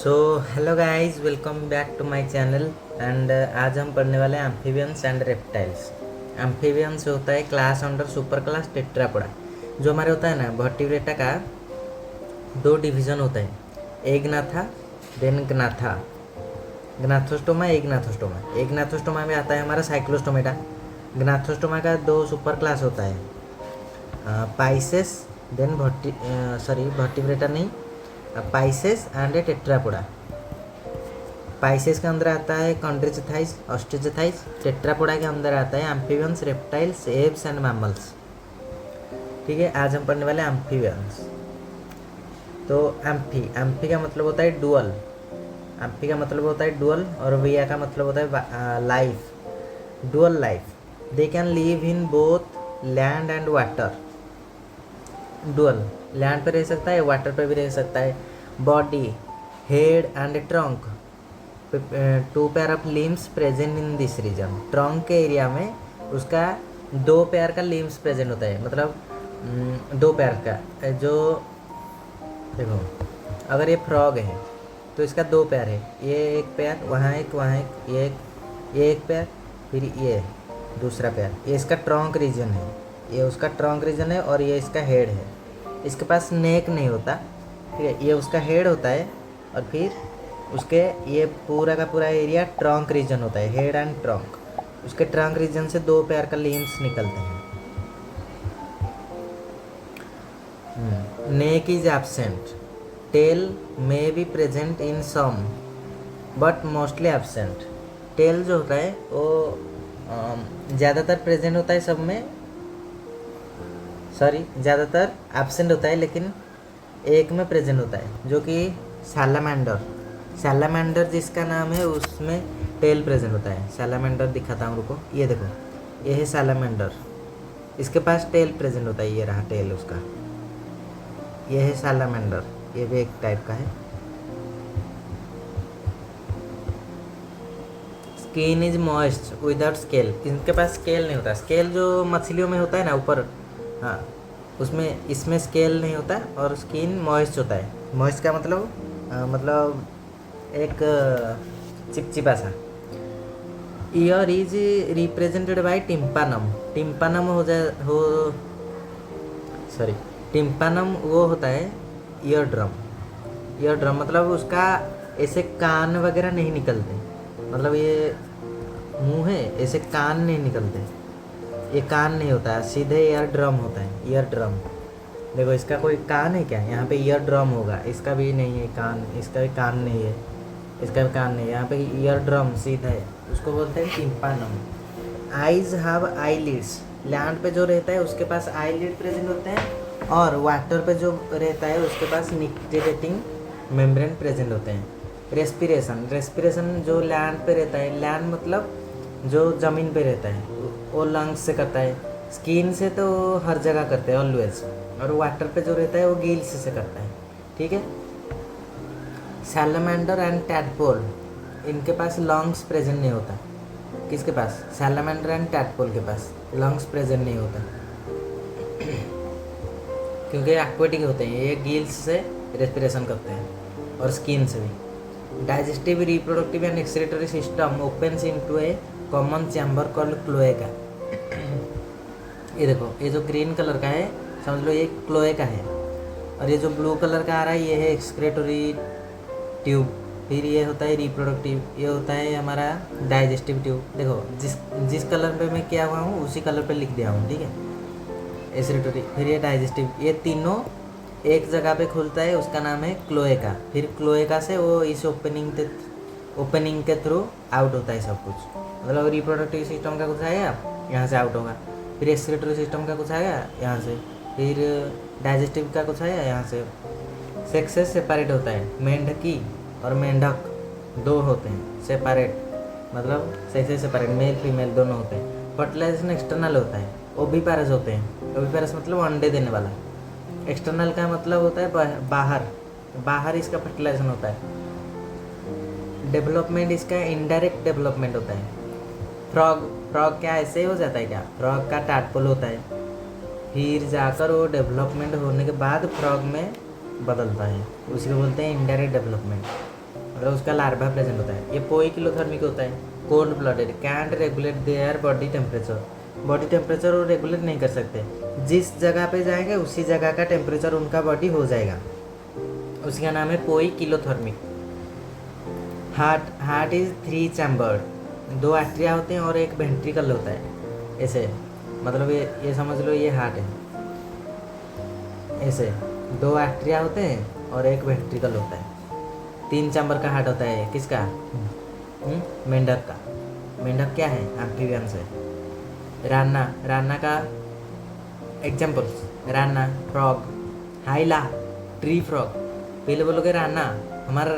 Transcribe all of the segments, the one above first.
So hello guys, welcome back to my channel. And आज हम पढ़ने वाले हैं एम्फीबियंस एंड रेप्टाइल्स। एम्फीबियंस होता है class under super class Tetrapoda. जो हमारे होता है ना वर्टिब्रेटा का दो डिवीज़न होता है, एग्नाथा देन ग्नाथा। ग्नाथोस्टोमा एग्नाथोस्टोमा। एग्नाथोस्टोमा में आता है हमारा साइक्लोस्टोमेटा। ग्नाथोस्टोमा का दो सुपर क्लास होता है, पाइसेस देन वर्टिब्रेटा नहीं, पाइसेस एंड टेट्रापोडा। पाइसेस के अंदर आता है कॉन्ड्रिचथाइस ऑस्ट्रिचथाइस। टेट्रापोडा के अंदर आता है amphibians reptiles Aves and mammals. ठीक है, आज हम पढ़ने वाले एम्फीबियंस। तो एम्फी का मतलब होता है डुअल। एम्फी का मतलब होता है डुअल और विया का मतलब होता है life, dual life. They can live in both land and water. Dual land पे रह सकता है, वाटर पे भी रह सकता है। Body, head and trunk, two pair of limbs present in this region. Trunk के एरिया में उसका दो पेयर का लिम्स प्रेजेंट होता है, मतलब दो पेयर का। जो देखो, अगर ये फ्रॉग है तो इसका दो पैर है, ये एक पैर, वहाँ एक, ये एक पैर, फिर ये दूसरा पैर। ये इसका ट्रंक रीजन है, ये उसका ट्रंक रीजन है, और ये इसका हेड है। इसके पास नेक नहीं होता, ठीक है, ये उसका हेड होता है, और फिर उसके ये पूरा का पूरा एरिया ट्रंक रीजन होता है, हेड एंड ट्रंक। उसके ट्रंक रीजन से दो पैर का लिम्स निकलते हैं। Neck is absent, tail may be present in some but mostly absent. Tail जो होता है वो ज़्यादातर प्रेजेंट होता है सब में, ज़्यादातर एब्सेंट होता है, लेकिन एक में प्रेजेंट होता है, जो कि सैलामेंडर जिसका नाम है उसमें टेल प्रेजेंट होता है। सैलामेंडर दिखाता हूँ, रुको, ये देखो, ये है सैलामेंडर, इसके पास टेल प्रेजेंट होता है, ये रहा टेल उसका। ये है सैलामेंडर, ये भी एक टाइप का है। Skin is moist without scale, इनके पास स्केल नहीं होता। स्केल जो मछलियों में होता है ना ऊपर, हाँ, उसमें इसमें स्केल नहीं होता, और स्किन मॉइस्ट होता है। मॉइस्ट का मतलब एक चिपचिपा सा। Ear is represented by tympanum. Tympanum tympanum वो होता है ईयर ड्रम मतलब उसका ऐसे कान वगैरह नहीं निकलते, मतलब ये मुंह है, ऐसे कान नहीं निकलते, ये कान नहीं होता है, सीधे ईयर ड्रम होता है, ईयर ड्रम। देखो, इसका कोई कान है क्या? यहाँ पे ईयर ड्रम होगा, इसका भी नहीं है कान, इसका भी कान नहीं है, इसका भी कान नहीं है, यहाँ पे ईयर ड्रम सीधा है, उसको बोलते हैं टिम्पानम। आइज हैव आईलिड्स, लैंड पे जो रहता है उसके पास आईलिड प्रेजेंट होते हैं, और वाटर पे जो रहता है उसके पास निक्टेटिंग मेम्ब्रेन प्रेजेंट होते हैं। रेस्पिरेशन जो लैंड पे रहता है, लैंड मतलब जो ज़मीन पे रहता है, वो लंग्स से करता है। स्किन से तो हर जगह करते हैं ऑलवेज, और वाटर पे जो रहता है वो गिल्स से करता है, ठीक है। सैलामेंडर एंड टैडपोल, इनके पास लंग्स प्रेजेंट नहीं होता। किसके पास? सैलामेंडर एंड टैडपोल के पास लंग्स प्रेजेंट नहीं होता, क्योंकि एक्वेटिक होते हैं, ये गिल्स से रेस्पिरेशन करते हैं, और स्किन से भी। Digestive, reproductive and excretory system opens into A common chamber called cloaca. ये देखो, ये जो ग्रीन कलर का है समझ लो ये क्लोएका है, और ये जो ब्लू कलर का आ रहा है ये है एक्सक्रीटरी ट्यूब। फिर ये होता है रिप्रोडक्टिव, ये होता है हमारा डाइजेस्टिव ट्यूब। देखो, जिस कलर पे मैं किया हुआ हूँ उसी कलर पे लिख दिया हूँ, ठीक है, एक्सक्रीटरी, फिर ये डाइजेस्टिव। ये तीनों एक जगह पे खुलता है, उसका नाम है क्लोएका। फिर क्लोएका से वो इस ओपनिंग के थ्रू आउट होता है सब कुछ, मतलब रिप्रोडक्टिव सिस्टम का कुछ आएगा यहाँ से आउट होगा, फिर एक्सक्रीटरी सिस्टम का कुछ आएगा यहाँ से, फिर डाइजेस्टिव का कुछ आएगा यहाँ से। सेक्सेस सेपरेट होता है, मेंढकी और मेंढक दो होते हैं सेपरेट, मतलब सेक्सेस सेपरेट, मेल फीमेल दोनों होते हैं। फर्टिलाइजेशन एक्सटर्नल होता है, ओविपारस होते हैं। ओविपारस मतलब अंडे देने वाला। एक्सटर्नल का मतलब होता है बाहर इसका फर्टिलाइजेशन होता है। डेवलपमेंट इसका इनडायरेक्ट डेवलपमेंट होता है। फ्रॉग क्या ऐसे ही हो जाता है क्या? फ्रॉग का टैडपोल होता है, फिर जाकर वो डेवलपमेंट होने के बाद फ्रॉग में बदलता है, उसी को बोलते हैं इनडायरेक्ट डेवलपमेंट। मतलब उसका लार्वा प्रेजेंट होता है। ये पोइकिलोथर्मिक होता है, cold blooded, can't regulate their body temperature, body temperature वो रेगुलेट नहीं कर सकते, जिस जगह पे जाएंगे उसी जगह का टेम्परेचर उनका बॉडी हो जाएगा, उसका नाम है पोइकिलोथर्मिक। हार्ट इज 3 चैम्बर्ड, 2 आर्टरिया होते हैं और एक वेंट्रिकल होता है। ऐसे मतलब ये समझ लो ये हार्ट है, ऐसे 2 आर्टरिया होते हैं और एक वेंट्रिकल होता है। 3 चैम्बर का हार्ट होता है किसका? मेंढक का। मेंढक क्या है? एम्फीबियंस है। राना का examples, Rana frog, हाइला tree frog. पहले बोलोगे राना, हमारा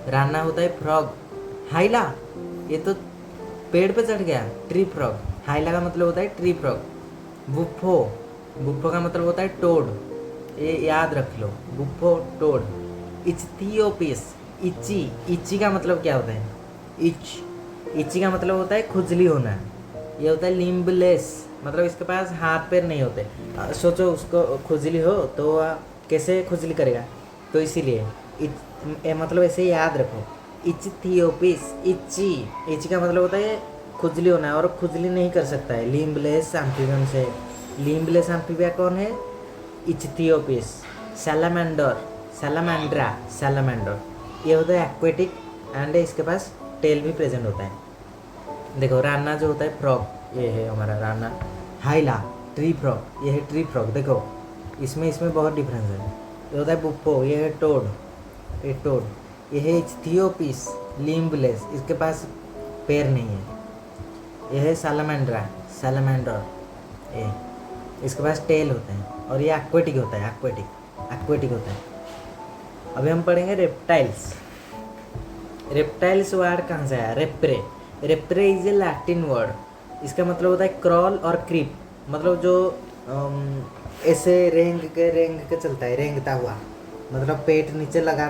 राना होता है फ्रॉग। हाइला ये तो पेड़ पे चढ़ गया, ट्री फ्रॉग। हाइला का मतलब होता है ट्री फ्रॉग। बुफो का मतलब होता है टोड, ये याद रख लो, बुफो टोड। इच्थियोपिस, इच्ची का मतलब क्या होता है? इच्ची का मतलब होता है खुजली होना। ये होता है लिम्बलेस, मतलब इसके पास हाथ पैर नहीं होते। सोचो उसको खुजली हो तो कैसे खुजली करेगा, तो इसीलिए मतलब ऐसे याद रखो। इच्थियोपिस, इच्ची का मतलब होता है खुजली होना है और खुजली नहीं कर सकता है। लिम्बलेस एम्फीबियन से, लिम्बलेस एम्फीबिया कौन है? इच्थियोपिस। सैलामेंड्रा ये होता है एक्वेटिक एंड इसके पास टेल भी प्रेजेंट होता है। देखो राना जो होता है फ्रॉग, ये है हमारा राना। हाइला ट्री फ्रॉग, ये है ट्री फ्रॉग। देखो इसमें बहुत डिफरेंस है। ये होता है बुप्पो, ये है टोड, ये टोड। ये है इच्थियोपिस लिम्बलेस, इसके पास पैर नहीं है। ये है सैलामेंड्रा, ये इसके पास टेल होते हैं और ये एक्वेटिक होता है, एक्वेटिक होता है। अभी हम पढ़ेंगे रेप्टाइल्स वर्ड कहाँ से आया? रेप्रे इज ए लैटिन वर्ड, इसका मतलब होता है क्रॉल और क्रीप, मतलब जो ऐसे रेंग के चलता है, रेंगता हुआ, मतलब पेट नीचे लगा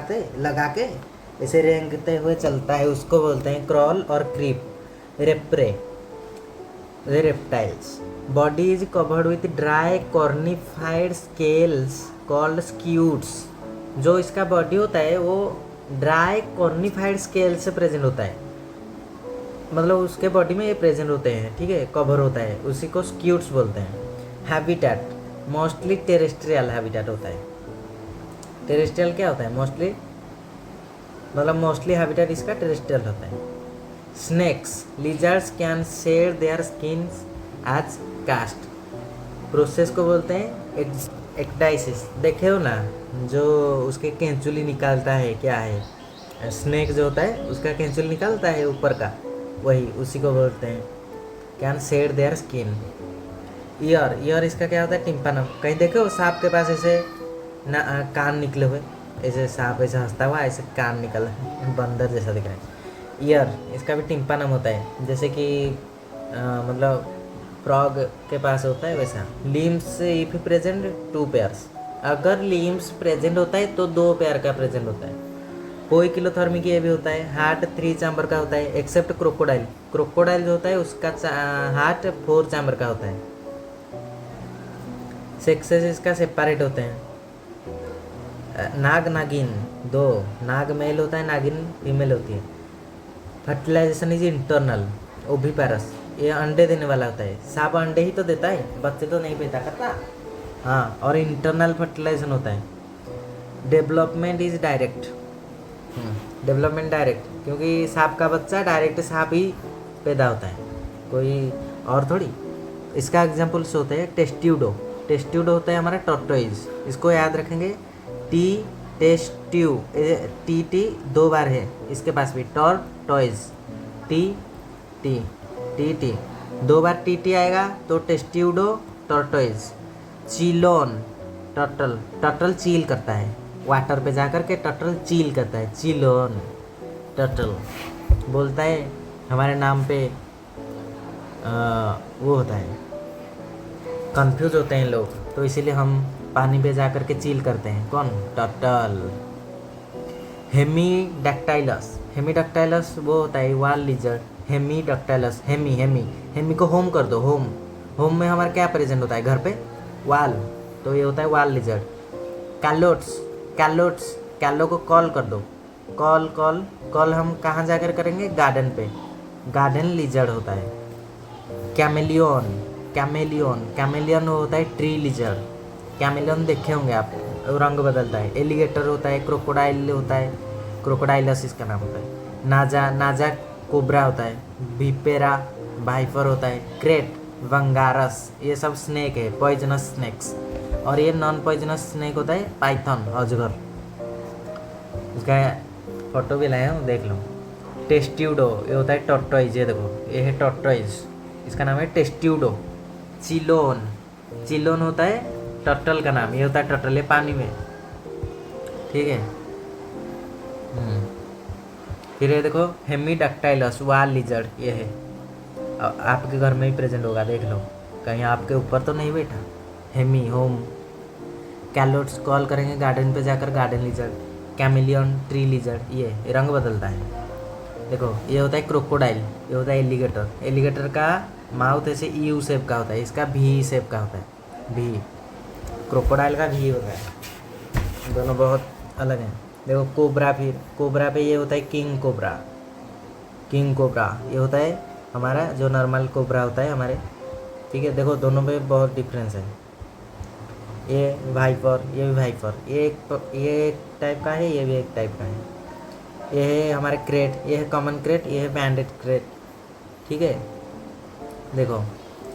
के ऐसे रेंगते हुए चलता है, उसको बोलते हैं क्रॉल और क्रीप, रेप्रे। Reptiles body is covered with dry cornified scales called scutes. जो इसका बॉडी होता है वो ड्राई कॉर्निफाइड स्केल से प्रेजेंट होता है, मतलब उसके बॉडी में ये प्रेजेंट होते हैं, ठीक है, कवर होता है, उसी को स्क्यूट्स बोलते हैं। हैबिटेट मोस्टली टेरेस्ट्रियल हैबिटेट होता है। टेरेस्ट्रियल क्या होता है? मोस्टली, मतलब मोस्टली हैबिटेट इसका टेरेस्ट्रियल होता है। Snakes lizards can shed their skins as cast, process को बोलते हैं एक्टाइसिस। देखे हो ना, जो उसके केंचुली निकालता है, क्या है, स्नेक जो होता है उसका केंचुली निकालता है ऊपर का, वही उसी को बोलते हैं can shed their skin. Year इसका क्या होता है? टिम्पानम। कहीं देखो सांप के पास ऐसे ना कान निकले हुए, ऐसे सांप ऐसे हंसता हुआ ऐसे कान निकल, बंदर जैसा दिख रहा है। ईयर इसका भी टिम्पानम होता है, जैसे कि मतलब फ्रॉग के पास होता है वैसा। लिम्स इफ प्रेजेंट 2 पेयर्स, अगर लिम्स प्रेजेंट होता है तो 2 पेयर का प्रेजेंट होता है। पोइकिलोथर्मिक ये भी होता है। हार्ट 3 चैम्बर का होता है एक्सेप्ट क्रोकोडाइल जो होता है उसका हार्ट 4 चैम्बर का होता है। सेक्सेस इसका सेपरेट होते हैं। नागिन 2, नाग मेल होता है, नागिन फीमेल होती है। फर्टिलाइजेशन इज इंटरनल, ओविपारस, ये अंडे देने वाला होता है। सांप अंडे ही तो देता है, बच्चे तो नहीं पैदा करता। हाँ, और इंटरनल फर्टिलाइजेशन होता है। Development is direct, development direct, क्योंकि सांप का बच्चा डायरेक्ट सांप ही पैदा होता है, कोई और थोड़ी। इसका एग्जाम्पल्स होते हैं टेस्ट्यूडो होता है हमारा टॉर्टोइज, इसको याद रखेंगे। टी 2 बार है इसके पास भी, टॉर्टोइज, टी 2 बार टी आएगा तो टेस्ट्यूडो टॉर्टोइज। चिलोन टर्टल चील करता है, वाटर पे जाकर के टर्टल चील करता है, चिलोन टर्टल बोलता है हमारे नाम पे। वो होता है, कंफ्यूज होते हैं लोग, तो इसीलिए हम पानी पे जाकर के चील करते हैं। कौन? टर्टल। हेमीडक्टाइलस वो होता है वाल लिजर्ड। हेमीडक्टाइलस, हेमी को होम कर दो, होम में हमारा क्या प्रेजेंट होता है? घर पे वाल, तो ये होता है वाल लिजर्ड। कैलोट्स, कैलो को कॉल कर दो, कॉल कॉल कॉल हम कहाँ जाकर करेंगे? गार्डन पे। गार्डन लिजर्ड होता है। कैमेलियन कैमेलियन कैमेलियन होता है ट्री लिजर्ड। कैमेलियन देखे होंगे आप, रंग बदलता है। एलिगेटर होता है, क्रोकोडाइल होता है, क्रोकोडाइलस इसका नाम होता है। नाजा नाजा कोबरा होता है। विपेरा वाइपर होता है। क्रेट वंगारस, ये सब स्नेक है, पॉइजनस स्नेक्स। और ये नॉन पॉइजनस स्नेक होता है पाइथन, अजगर। इसका फोटो भी लाया हूँ, देख लो। टेस्ट्यूडो, ये होता है टॉर्टोइज, ये देखो ये है टॉर्टोइज, इसका नाम है टेस्ट्यूडो। चिलोन, चिलोन होता है टर्टल का नाम, ये होता है टर्टल, ये पानी में, ठीक है। फिर ये देखो हेमीडक्टाइलस वाल लिजर्ड, ये है। आपके घर में ही प्रेजेंट होगा, देख लो, कहीं आपके ऊपर तो नहीं बैठा। हेमी होम। कैलोट्स कॉल करेंगे गार्डन पे जाकर, garden lizard. Chameleon tree lizard, ये रंग बदलता है। देखो ये होता है क्रोकोडाइल, ये होता है एलिगेटर। एलिगेटर का माउथ ऐसे यू शेप का होता है, इसका भी शेप का होता है, भी। क्रोकोडाइल का भी होता है, दोनों बहुत अलग हैं। देखो कोबरा, फिर कोबरा पे ये होता है किंग कोबरा। किंग कोबरा ये होता है हमारा जो नॉर्मल कोबरा होता है हमारे, ठीक है। देखो दोनों पे बहुत डिफरेंस है। ये वाइपर, ये भी वाइपर, ये एक टाइप का है, ये भी एक टाइप का है। ये है हमारे क्रेट, ये है कॉमन क्रेट, ये है बैंडेड क्रेट, ठीक है। देखो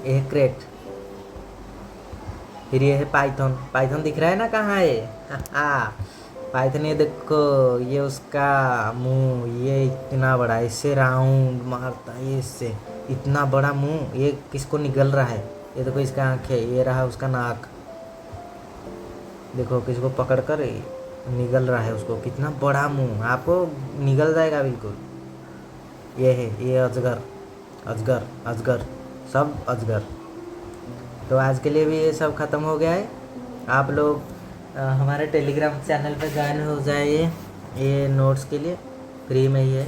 ये है क्रेट। फिर ये है पाइथन। पाइथन दिख रहा है ना कहाँ है? हाँ, पाइथन, ये देखो, ये उसका मुंह, ये इतना बड़ा, इससे राउंड मारता है, ये इससे इतना बड़ा मुंह, ये किसको निगल रहा है? ये देखो इसका आँखें, ये रहा उसका नाक, देखो किसको पकड़ कर निगल रहा है उसको, कितना बड़ा मुंह, आपको निगल जाएगा बिल्कुल। ये है, ये अजगर, अजगर अजगर, सब अजगर। तो आज के लिए भी ये सब ख़त्म हो गया है। आप लोग हमारे टेलीग्राम चैनल पे ज्वाइन हो जाइए, ये नोट्स के लिए फ्री में ही है।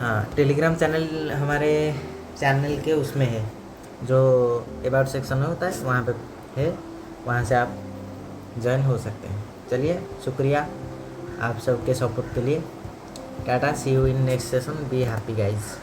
हाँ, टेलीग्राम चैनल हमारे चैनल के उसमें है, जो अबाउट सेक्शन में होता है, वहाँ पे है, वहाँ से आप ज्वाइन हो सकते हैं। चलिए, शुक्रिया आप सबके सपोर्ट के लिए। Tata, see you in next session, be happy guys.